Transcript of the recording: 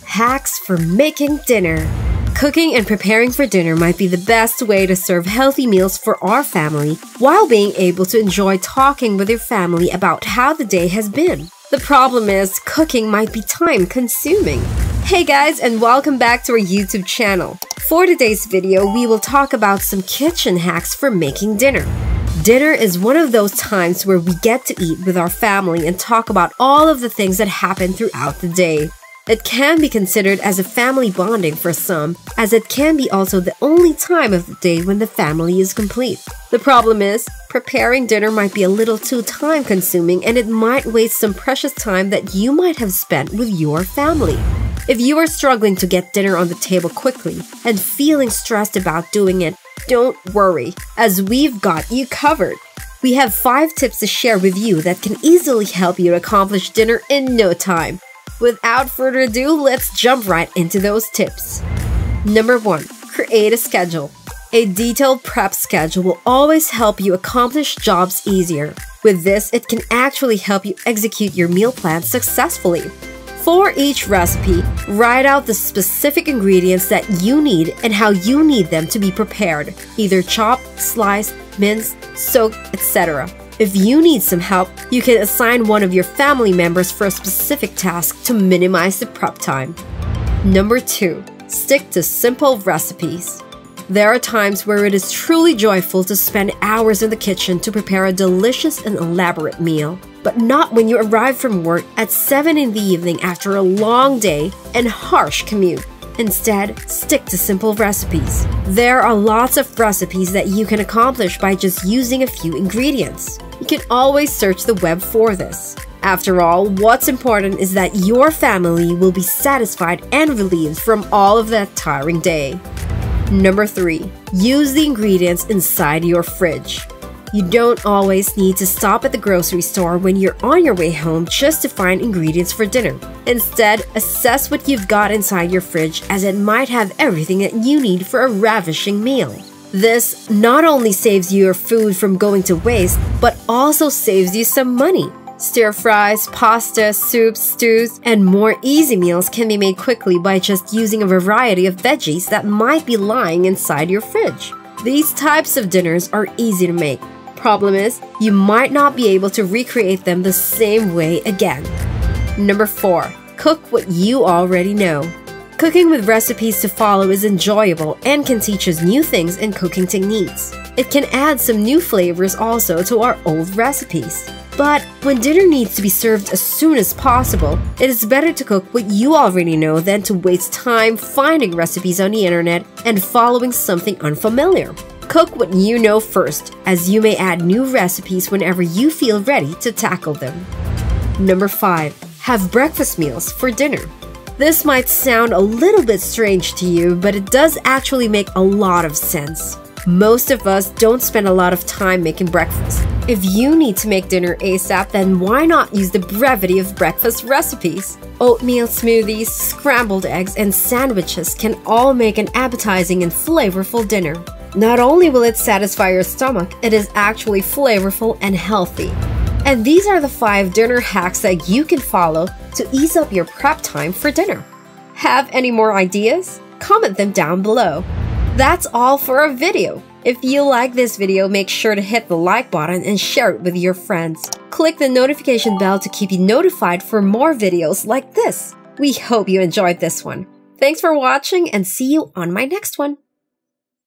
Hacks for making dinner. Cooking and preparing for dinner might be the best way to serve healthy meals for our family while being able to enjoy talking with your family about how the day has been. The problem is, cooking might be time-consuming. Hey guys, and welcome back to our YouTube channel. For today's video, we will talk about some kitchen hacks for making dinner. Dinner is one of those times where we get to eat with our family and talk about all of the things that happen throughout the day. It can be considered as a family bonding for some, as it can be also the only time of the day when the family is complete. The problem is, preparing dinner might be a little too time-consuming and it might waste some precious time that you might have spent with your family. If you are struggling to get dinner on the table quickly and feeling stressed about doing it, don't worry, as we've got you covered. We have 5 tips to share with you that can easily help you accomplish dinner in no time. Without further ado, let's jump right into those tips. Number 1. Create a schedule. A detailed prep schedule will always help you accomplish jobs easier. With this, it can actually help you execute your meal plan successfully. For each recipe, write out the specific ingredients that you need and how you need them to be prepared, either chopped, sliced, minced, soaked, etc. If you need some help, you can assign one of your family members for a specific task to minimize the prep time. Number 2. Stick to simple recipes. There are times where it is truly joyful to spend hours in the kitchen to prepare a delicious and elaborate meal, but not when you arrive from work at 7 in the evening after a long day and harsh commute. Instead, stick to simple recipes. There are lots of recipes that you can accomplish by just using a few ingredients. You can always search the web for this. After all, what's important is that your family will be satisfied and relieved from all of that tiring day. Number 3. Use the ingredients inside your fridge. You don't always need to stop at the grocery store when you're on your way home just to find ingredients for dinner. Instead, assess what you've got inside your fridge, as it might have everything that you need for a ravishing meal. This not only saves your food from going to waste, but also saves you some money. Stir-fries, pasta, soups, stews, and more easy meals can be made quickly by just using a variety of veggies that might be lying inside your fridge. These types of dinners are easy to make. Problem is, you might not be able to recreate them the same way again. Number 4. Cook what you already know. Cooking with recipes to follow is enjoyable and can teach us new things in cooking techniques. It can add some new flavors also to our old recipes. But when dinner needs to be served as soon as possible, it is better to cook what you already know than to waste time finding recipes on the internet and following something unfamiliar. Cook what you know first, as you may add new recipes whenever you feel ready to tackle them. Number 5. Have breakfast meals for dinner. This might sound a little bit strange to you, but it does actually make a lot of sense. Most of us don't spend a lot of time making breakfast. If you need to make dinner ASAP, then why not use the brevity of breakfast recipes? Oatmeal smoothies, scrambled eggs, and sandwiches can all make an appetizing and flavorful dinner. Not only will it satisfy your stomach, it is actually flavorful and healthy. And these are the 5 dinner hacks that you can follow to ease up your prep time for dinner. Have any more ideas? Comment them down below. That's all for our video. If you like this video, make sure to hit the like button and share it with your friends. Click the notification bell to keep you notified for more videos like this. We hope you enjoyed this one. Thanks for watching and see you on my next one.